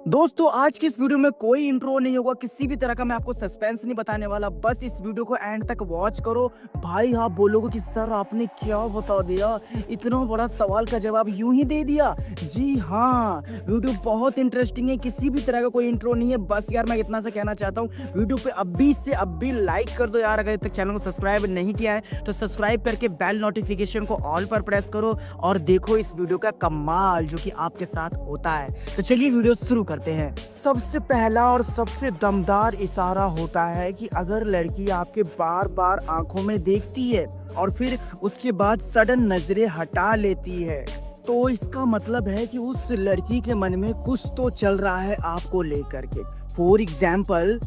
दोस्तों आज की इस वीडियो में कोई इंट्रो नहीं होगा, किसी भी तरह का मैं आपको सस्पेंस नहीं बताने वाला। बस इस वीडियो को एंड तक वॉच करो। भाई आप बोलोगे कि सर आपने क्या बता दिया, इतना बड़ा सवाल का जवाब यूं ही दे दिया। जी हाँ, वीडियो बहुत इंटरेस्टिंग है, किसी भी तरह का कोई इंट्रो नहीं है। बस यार मैं इतना सा कहना चाहता हूँ, वीडियो पे अभी से अभी लाइक कर दो यार। अगर तक चैनल को सब्सक्राइब नहीं किया है तो सब्सक्राइब करके बेल नोटिफिकेशन को ऑल पर प्रेस करो और देखो इस वीडियो का कमाल जो कि आपके साथ होता है। तो चलिए वीडियो शुरू करते हैं। सबसे पहला और सबसे दमदार इशारा होता है कि अगर लड़की आपके बार बार आंखों में देखती है और फिर उसके बाद सडन नजरें हटा लेती है, तो इसका मतलब है कि उस लड़की के मन में कुछ तो चल रहा है आपको लेकर के। फॉर एग्जाम्पल,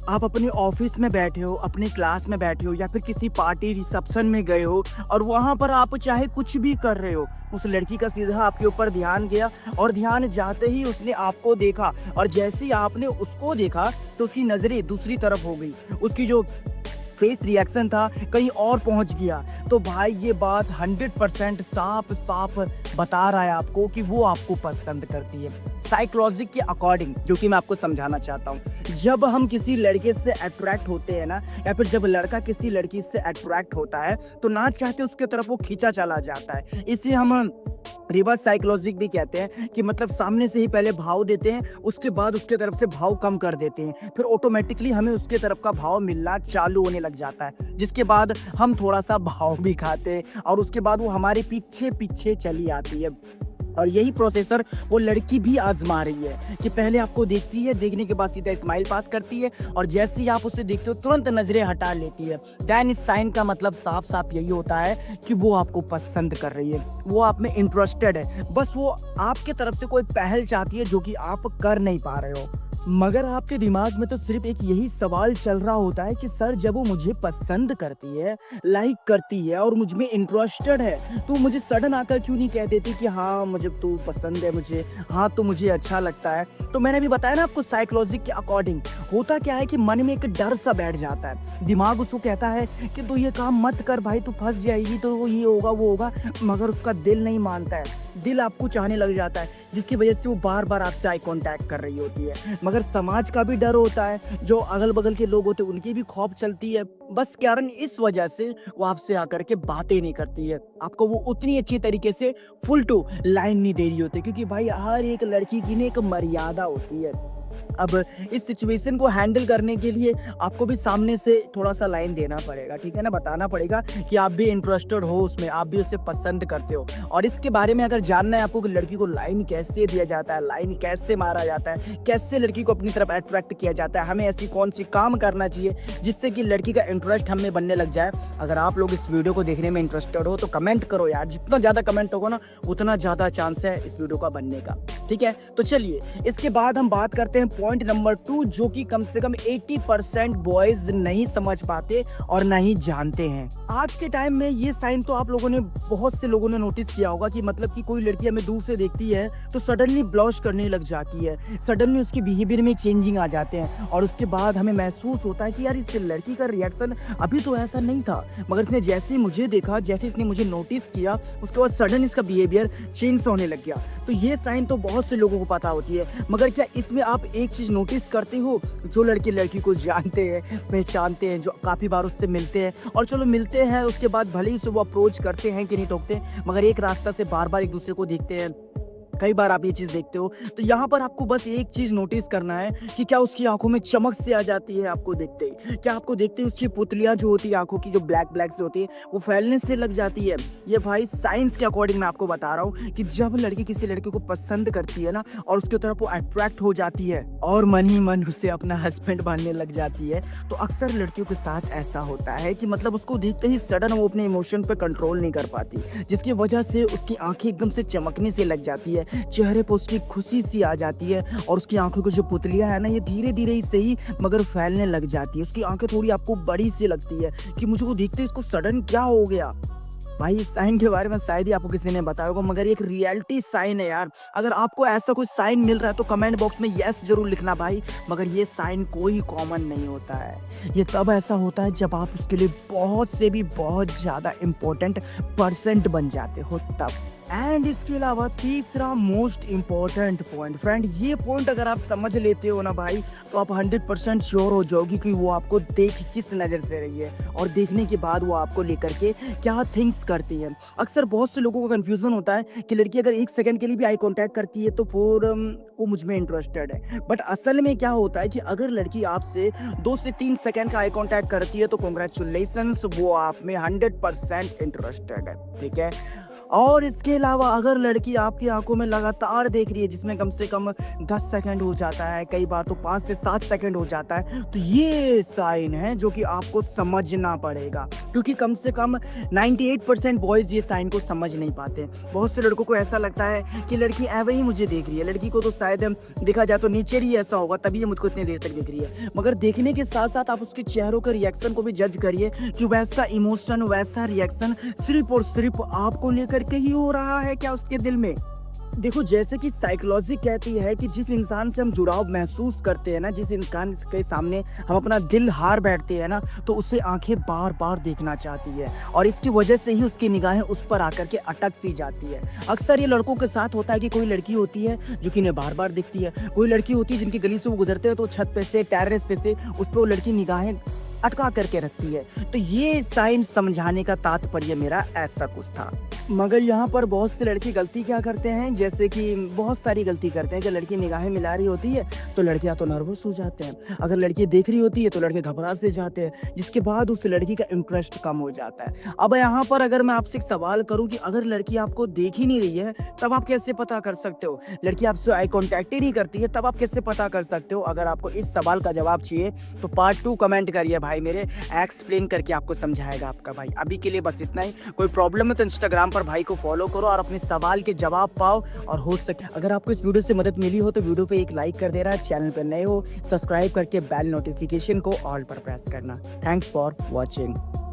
आप अपने ऑफिस में बैठे हो, अपने क्लास में बैठे हो या फिर किसी पार्टी रिसेप्शन में गए हो और वहाँ पर आप चाहे कुछ भी कर रहे हो, उस लड़की का सीधा आपके ऊपर ध्यान गया और ध्यान जाते ही उसने आपको देखा और जैसे ही आपने उसको देखा तो उसकी नज़रें दूसरी तरफ हो गई, उसकी जो फेस रिएक्शन था कहीं और पहुंच गया। तो भाई ये बात 100% साफ साफ बता रहा है आपको कि वो आपको पसंद करती है। साइकोलॉजी के अकॉर्डिंग जो कि मैं आपको समझाना चाहता हूँ, जब हम किसी लड़के से अट्रैक्ट होते हैं ना, या फिर जब लड़का किसी लड़की से अट्रैक्ट होता है तो ना चाहते उसके तरफ वो खींचा चला जाता है। इसे हम रिवर्स साइकोलॉजी भी कहते हैं कि मतलब सामने से ही पहले भाव देते हैं, उसके बाद उसके तरफ से भाव कम कर देते हैं, फिर ऑटोमेटिकली हमें उसके तरफ का भाव मिलना चालू होने लग जाता है, जिसके बाद हम थोड़ा सा भाव भी खाते हैं और उसके बाद वो हमारे पीछे पीछे चली आती है। और यही प्रोसेसर वो लड़की भी आजमा रही है कि पहले आपको देखती है, देखने के बाद सीधा स्माइल पास करती है और जैसे ही आप उसे देखते हो तुरंत नजरें हटा लेती है। देन इस साइन का मतलब साफ साफ यही होता है कि वो आपको पसंद कर रही है, वो आप में इंटरेस्टेड है। बस वो आपके तरफ से कोई पहल चाहती है जो कि आप कर नहीं पा रहे हो। मगर आपके दिमाग में तो सिर्फ एक यही सवाल चल रहा होता है कि सर जब वो मुझे पसंद करती है, लाइक करती है और मुझ में इंटरेस्टेड है, तो मुझे सडन आकर क्यों नहीं कह देती कि हाँ मुझे तू पसंद है, मुझे हाँ तो मुझे अच्छा लगता है। तो मैंने भी बताया ना आपको, साइकोलॉजी के अकॉर्डिंग होता क्या है कि मन में एक डर सा बैठ जाता है, दिमाग उसको कहता है कि तू ये काम मत कर भाई, तू फंस जाएगी, तो वो ये होगा वो होगा, मगर उसका दिल नहीं मानता है, दिल आपको चाहने लग जाता है, जिसकी वजह से वो बार बार आपसे आई कांटेक्ट कर रही होती है। मगर समाज का भी डर होता है, जो अगल बगल के लोग होते हैं उनकी भी खौफ चलती है। बस कारण इस वजह से वो आपसे आकर के बातें नहीं करती है, आपको वो उतनी अच्छी तरीके से फुल टू लाइन नहीं दे रही होती, क्योंकि भाई हर एक लड़की की एक मर्यादा होती है। अब इस सिचुएशन को हैंडल करने के लिए आपको भी सामने से थोड़ा सा लाइन देना पड़ेगा, ठीक है ना, बताना पड़ेगा कि आप भी इंटरेस्टेड हो उसमें, आप भी उसे पसंद करते हो। और इसके बारे में अगर जानना है आपको कि लड़की को लाइन कैसे दिया जाता है, लाइन कैसे मारा जाता है, कैसे लड़की को अपनी तरफ अट्रैक्ट किया जाता है, हमें ऐसी कौन सी काम करना चाहिए जिससे कि लड़की का इंटरेस्ट हमें बनने लग जाए, अगर आप लोग इस वीडियो को देखने में इंटरेस्टेड हो तो कमेंट करो यार। जितना ज़्यादा कमेंट होगा ना उतना ज़्यादा चांस है इस वीडियो का बनने का, ठीक है। तो चलिए इसके बाद हम बात करते हैं पॉइंट नंबर 2, जो कि कम से कम 80% बॉयज नहीं समझ पाते और नहीं जानते हैं। आज के टाइम में ये साइन तो आप लोगों ने, बहुत से लोगों ने नोटिस किया होगा कि मतलब कि कोई लड़की हमें दूर से देखती है तो सडनली ब्लश करने लग जाती है, सडनली उसके बिहेवियर में चेंजिंग आ जाते हैं और उसके बाद हमें महसूस होता है कि यार इस लड़की का रिएक्शन अभी तो ऐसा नहीं था, मगर इसने जैसे ही मुझे देखा, जैसे इसने मुझे नोटिस किया, उसके बाद सडन इसका बिहेवियर चेंज होने लग गया। तो ये साइन तो बहुत से लोगों को पता होती है, मगर क्या इसमें आप एक चीज नोटिस करते हो, जो लड़की को जानते हैं, पहचानते हैं, जो काफी बार उससे मिलते हैं, और चलो मिलते हैं उसके बाद भले ही उसे वो अप्रोच करते हैं कि नहीं टोकते, मगर एक रास्ता से बार बार एक दूसरे को देखते हैं, कई बार आप ये चीज़ देखते हो, तो यहाँ पर आपको बस एक चीज़ नोटिस करना है कि क्या उसकी आंखों में चमक से आ जाती है आपको देखते ही, क्या आपको देखते ही उसकी पुतलियाँ जो होती है आंखों की, जो ब्लैक ब्लैक से होती है, वो फैलने से लग जाती है। ये भाई साइंस के अकॉर्डिंग मैं आपको बता रहा हूँ कि जब लड़की किसी लड़के को पसंद करती है ना और उसकी तरफ वो अट्रैक्ट हो जाती है और मन ही मन उसे अपना हस्बैंड मानने लग जाती है, तो अक्सर लड़कियों के साथ ऐसा होता है कि मतलब उसको देखते ही सडन वो अपने इमोशन पर कंट्रोल नहीं कर पाती, जिसकी वजह से उसकी आंखें एकदम से चमकने से लग जाती है, चेहरे पर उसकी खुशी सी आ जाती है और उसकी आंखों की जो पुतलियां है ना, ये धीरे धीरे ही सही मगर फैलने लग जाती है। उसकी आंखें थोड़ी आपको बड़ी सी लगती है कि मुझे को देखते इसको सडन क्या हो गया। भाई इस साइन के बारे में शायद ही आपको किसी ने बताया होगा, मगर एक रियलिटी साइन है यार। अगर आपको ऐसा कोई साइन मिल रहा है तो कमेंट बॉक्स में यस जरूर लिखना भाई, मगर ये साइन कोई कॉमन नहीं होता है, ये तब ऐसा होता है जब आप उसके लिए बहुत से भी बहुत ज़्यादा इम्पोर्टेंट पर्सेंट बन जाते हो तब। एंड इसके अलावा तीसरा मोस्ट इम्पॉर्टेंट पॉइंट फ्रेंड, ये पॉइंट अगर आप समझ लेते हो ना भाई, तो आप 100% श्योर हो जाओगे कि वो आपको देख किस नज़र से रही है और देखने के बाद वो आपको लेकर के क्या थिंक्स करती है। अक्सर बहुत से लोगों को कन्फ्यूज़न होता है कि लड़की अगर 1 सेकंड के लिए भी आई कॉन्टैक्ट करती है तो फिर वो मुझ में इंटरेस्टेड है। बट असल में क्या होता है कि अगर लड़की आपसे 2 से 3 सेकंड का आई कॉन्टैक्ट करती है तो कांग्रेचुलेशंस, वो आप में 100% इंटरेस्टेड है, ठीक है? और इसके अलावा अगर लड़की आपकी आंखों में लगातार देख रही है, जिसमें कम से कम 10 सेकंड हो जाता है, कई बार तो 5 से 7 सेकंड हो जाता है, तो ये साइन है जो कि आपको समझना पड़ेगा, क्योंकि कम से कम 98% बॉयज़ ये साइन को समझ नहीं पाते। बहुत से लड़कों को ऐसा लगता है कि लड़की ऐवे ही मुझे देख रही है, लड़की को तो शायद देखा जाए तो नेचर ही ऐसा होगा, तभी ये मुझको इतनी देर तक देख रही है। मगर देखने के साथ साथ आप उसके चेहरों के रिएक्शन को भी जज करिए कि वैसा इमोशन, वैसा रिएक्शन सिर्फ और सिर्फ आपको लेकर के ही हो रहा है क्या उसके दिल में। देखो, जैसे कि साइकोलॉजी कहती है कि जिस इंसान से हम जुड़ाव महसूस करते हैं ना, जिस इंसान के सामने हम अपना दिल हार बैठते हैं ना, तो उसे आंखें बार बार देखना चाहती है और इसकी वजह से ही उसकी निगाहें उस पर आकर के अटक सी जाती है। अक्सर ये लड़कों के साथ होता है कि कोई लड़की होती है जो कि इन्हें बार बार दिखती है, कोई लड़की होती है जिनकी गली से वो गुजरते हैं तो छत पे से, टेरेस पे से उस पर वो लड़की निगाहें अटका करके रखती है। तो ये साइन समझाने का तात्पर्य मेरा ऐसा कुछ था। मगर यहाँ पर बहुत से लड़के गलती क्या करते हैं, जैसे कि बहुत सारी गलती करते हैं कि लड़की निगाहें मिला रही होती है तो लड़कियाँ तो नर्वस हो जाते हैं, अगर लड़की देख रही होती है तो लड़के घबरा से जाते हैं, जिसके बाद उस लड़की का इंटरेस्ट कम हो जाता है। अब यहाँ पर अगर मैं आपसे एक सवाल करूँ कि अगर लड़की आपको देख ही नहीं रही है तब आप कैसे पता कर सकते हो? लड़की आपसे आई कॉन्टैक्ट ही नहीं करती है तब आप कैसे पता कर सकते हो? अगर आपको इस सवाल का जवाब चाहिए तो पार्ट 2 कमेंट करिए भाई मेरे, एक्सप्लेन करके आपको समझाएगा आपका भाई। अभी के लिए बस इतना ही। कोई प्रॉब्लम है तो इंस्टाग्राम पर भाई को फॉलो करो और अपने सवाल के जवाब पाओ, और हो सके अगर आपको इस वीडियो से मदद मिली हो तो वीडियो पे एक लाइक कर देना, चैनल पर नए हो सब्सक्राइब करके बेल नोटिफिकेशन को ऑल पर प्रेस करना। Thanks for watching.